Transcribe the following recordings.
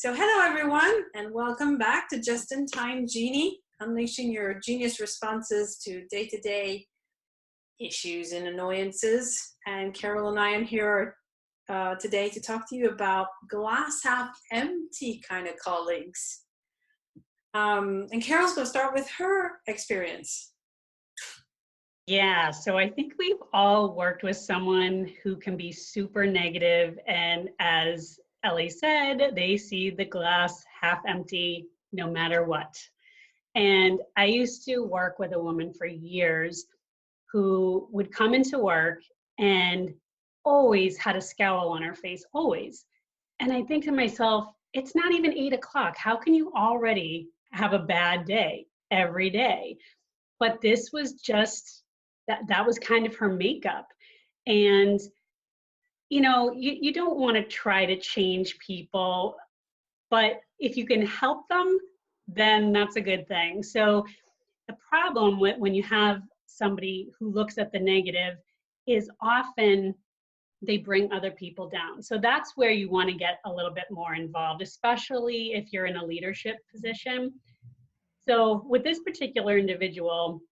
So hello everyone, and welcome back to Just in Time Genie, unleashing your genius responses to day-to-day issues and annoyances. And Carol and I am here today to talk to you about glass half empty kind of colleagues. And Carol's going to start with her experience. Yeah, so I think we've all worked with someone who can be super negative, and as Ellie said, they see the glass half empty no matter what. And I used to work with a woman for years who would come into work and always had a scowl on her face, always. And I think to myself, it's not even 8 o'clock. How can you already have a bad day every day? But this was just, that was kind of her makeup. And you know, you don't want to try to change people, but if you can help them, then that's a good thing. So the problem when you have somebody who looks at the negative is often they bring other people down. So that's where you want to get a little bit more involved, especially if you're in a leadership position. So with this particular individual,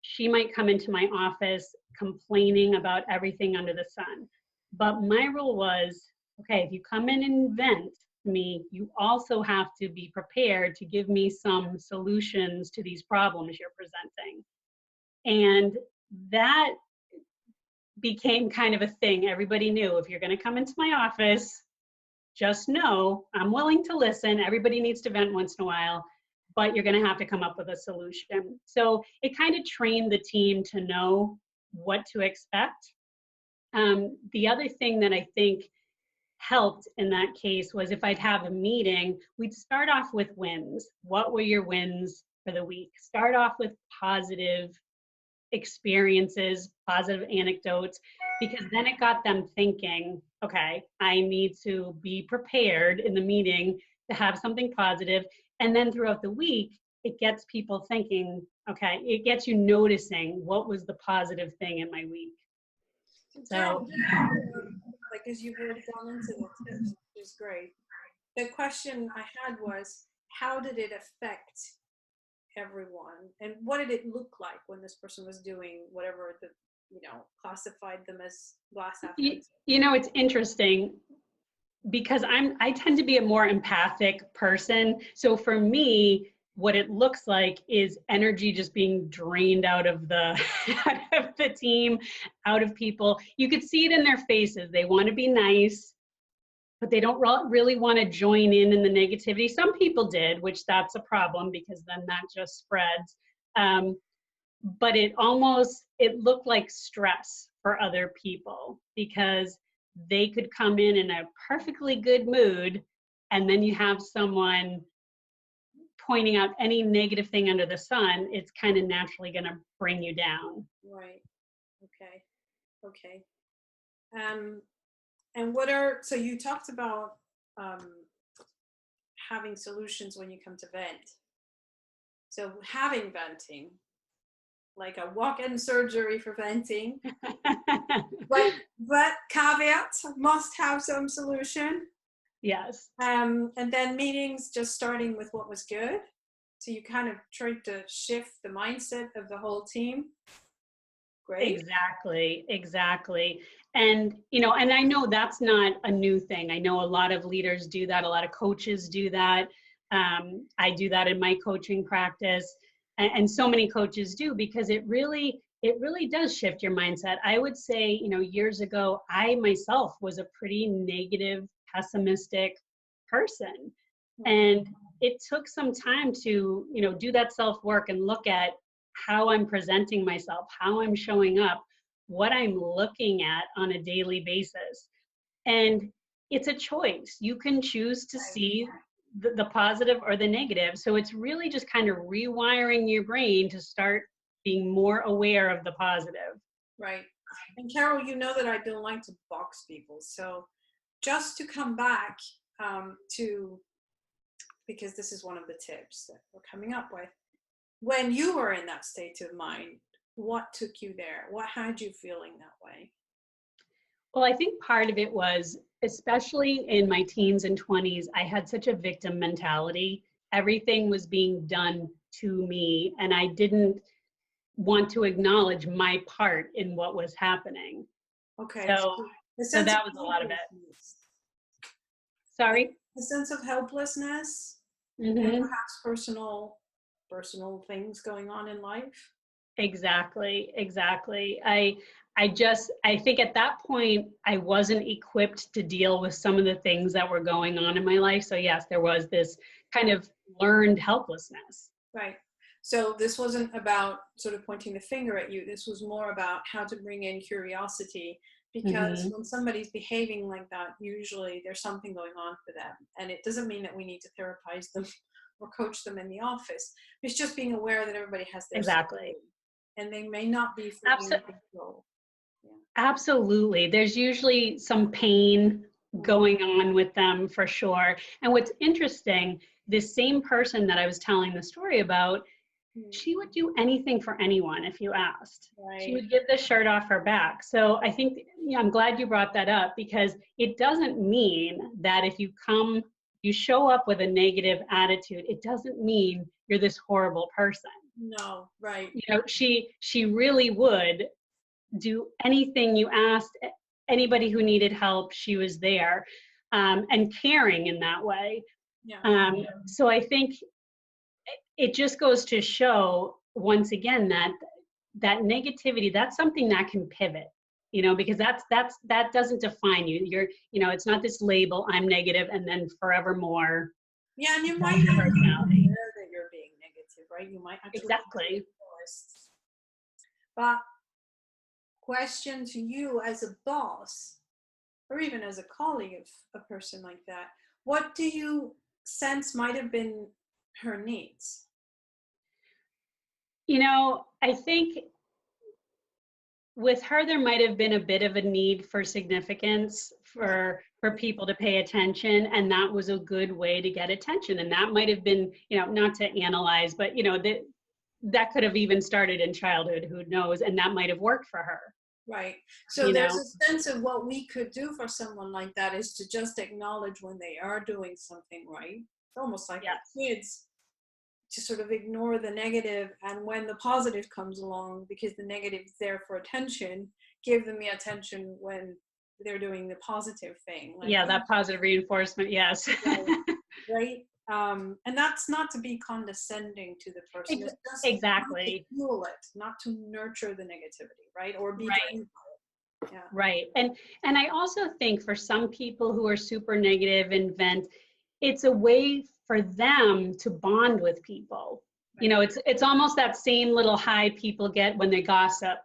she might come into my office complaining about everything under the sun. But my rule was, okay, if you come in and vent to me, you also have to be prepared to give me some solutions to these problems you're presenting. And that became kind of a thing. Everybody knew, if you're going to come into my office, just know I'm willing to listen. Everybody needs to vent once in a while, but you're going to have to come up with a solution. So it kind of trained the team to know what to expect. The other thing that I think helped in that case was if I'd have a meeting, we'd start off with wins. What were your wins for the week? Start off with positive experiences, positive anecdotes, because then it got them thinking, okay, I need to be prepared in the meeting to have something positive. And then throughout the week, it gets people thinking, okay, it gets you noticing what was the positive thing in my week. So, like, as you've already gone into the tips, which is great. The question I had was, how did it affect everyone? And what did it look like when this person was doing whatever the, classified them as glass half empty? You know, it's interesting because I tend to be a more empathic person. So for me, what it looks like is energy just being drained out of the team, out of people. You could see it in their faces. They want to be nice, but they don't really want to join in the negativity. Some people did, which that's a problem because then that just spreads. But it looked like stress for other people because they could come in a perfectly good mood, and then you have someone pointing out any negative thing under the sun, it's kind of naturally going to bring you down. Right. Okay. And so you talked about having solutions when you come to vent. So having venting, like a walk-in surgery for venting, but caveat, must have some solution. Yes. And then meetings just starting with what was good. So you kind of tried to shift the mindset of the whole team. Great. Exactly. And, and I know that's not a new thing. I know a lot of leaders do that. A lot of coaches do that. I do that in my coaching practice. And so many coaches do, because it really does shift your mindset. I would say, years ago, I myself was a pretty negative, pessimistic person. And it took some time to, do that self-work and look at how I'm presenting myself, how I'm showing up, what I'm looking at on a daily basis. And it's a choice. You can choose to see the positive or the negative. So it's really just kind of rewiring your brain to start being more aware of the positive. Right. And Carol, you know that I don't like to box people. So just to come back because this is one of the tips that we're coming up with. When you were in that state of mind, what took you there? What had you feeling that way? Well, I think part of it was, especially in my teens and 20s, I had such a victim mentality. Everything was being done to me, and I didn't want to acknowledge my part in what was happening. Okay. So, The so sense of that was a lot of it. helplessness. Sorry? A sense of helplessness and Mm-hmm. perhaps personal things going on in life. Exactly, exactly. I think at that point I wasn't equipped to deal with some of the things that were going on in my life. So yes, there was this kind of learned helplessness. Right. So this wasn't about sort of pointing the finger at you. This was more about how to bring in curiosity, because Mm-hmm. when somebody's behaving like that, usually there's something going on for them. And it doesn't mean that we need to therapize them or coach them in the office. It's just being aware that everybody has their Exactly. story and they may not be fully in Abso- control. Yeah. Absolutely. There's usually some pain going on with them for sure. And what's interesting, this same person that I was telling the story about, she would do anything for anyone if you asked. She Right. would give the shirt off her back. So I think, yeah, I'm glad you brought that up, because it doesn't mean that if you show up with a negative attitude, it doesn't mean you're this horrible person. No, right. You know, she really would do anything you asked. Anybody who needed help, she was there, and caring in that way. Yeah. So I think it just goes to show once again that negativity, that's something that can pivot, because that doesn't define you. It's not this label, I'm negative, and then forevermore Yeah, and you might that's your not be personality. aware that you're being negative, right? You might actually be Exactly. reinforced. But question to you as a boss, or even as a colleague of a person like that, what do you sense might have been her needs? I think with her there might have been a bit of a need for significance, for people to pay attention, and that was a good way to get attention. And that might have been, not to analyze, but that could have even started in childhood, who knows, and that might have worked for her. Right. So you there's know a sense of what we could do for someone like that is to just acknowledge when they are doing something right. It's almost like with yes, kids, to sort of ignore the negative, and when the positive comes along, because the negative is there for attention, give them the attention when they're doing the positive thing, like, yeah, oh, that positive reinforcement, yes. right, right. And that's not to be condescending to the person. It's just not to Exactly. fuel it, not to nurture the negativity, right, or be Right. drained by it. Yeah. Right. And I also think for some people who are super negative and vent, it's a way for them to bond with people. Right. It's almost that same little high people get when they gossip,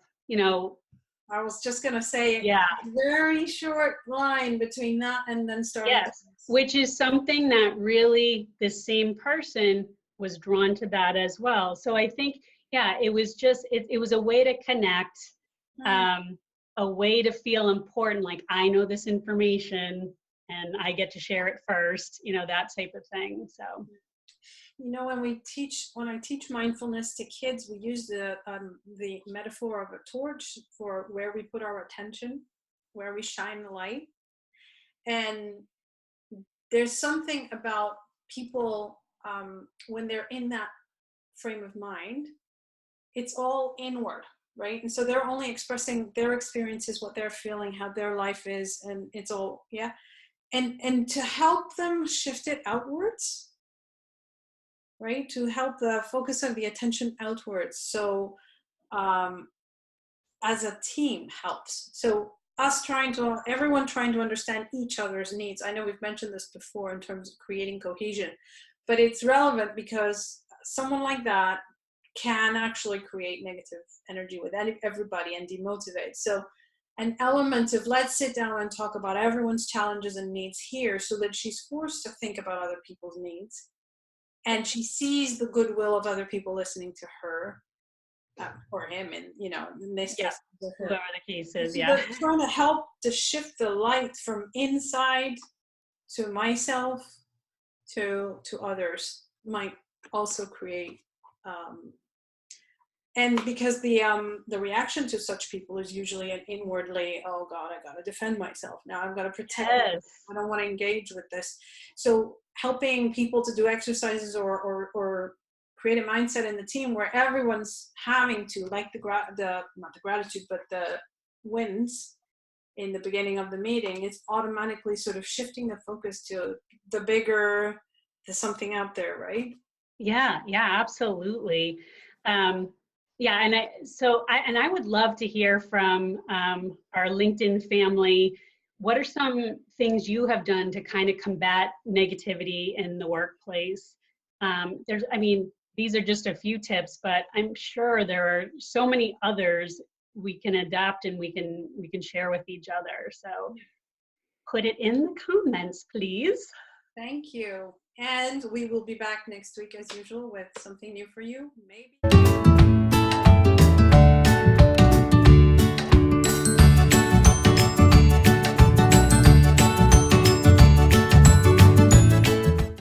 I was just gonna say, yeah, very short line between that and then starting to. yes, which is something that really the same person was drawn to that as well. So I think, yeah, it was just, it was a way to connect, Right. um, a way to feel important, like I know this information and I get to share it first, that type of thing. So When I teach mindfulness to kids, we use the metaphor of a torch for where we put our attention, where we shine the light. And there's something about people, when they're in that frame of mind, it's all inward, right? And so they're only expressing their experiences, what they're feeling, how their life is, and it's all, yeah. And to help them shift it outwards, right? To help the focus of the attention outwards. So um, as a team helps. So everyone trying to understand each other's needs. I know we've mentioned this before in terms of creating cohesion, but it's relevant because someone like that can actually create negative energy with everybody and demotivate. So an element of, let's sit down and talk about everyone's challenges and needs here, so that she's forced to think about other people's needs, and she sees the goodwill of other people listening to her, or him, and in this yeah, case, to her. whoever the case is, So yeah. they're trying to help to shift the light from inside to myself to others, might also create And because the reaction to such people is usually an inwardly, oh God, I got to defend myself. Now I've got to protect myself. Yes. I don't want to engage with this. So helping people to do exercises or create a mindset in the team where everyone's having to, like not the gratitude, but the wins in the beginning of the meeting, it's automatically sort of shifting the focus to the bigger, the something out there, right? Yeah, yeah, absolutely. Yeah, and I would love to hear from our LinkedIn family. What are some things you have done to kind of combat negativity in the workplace? I mean, these are just a few tips, but I'm sure there are so many others we can adapt and we can share with each other. So put it in the comments, please. Thank you. And we will be back next week as usual with something new for you, maybe.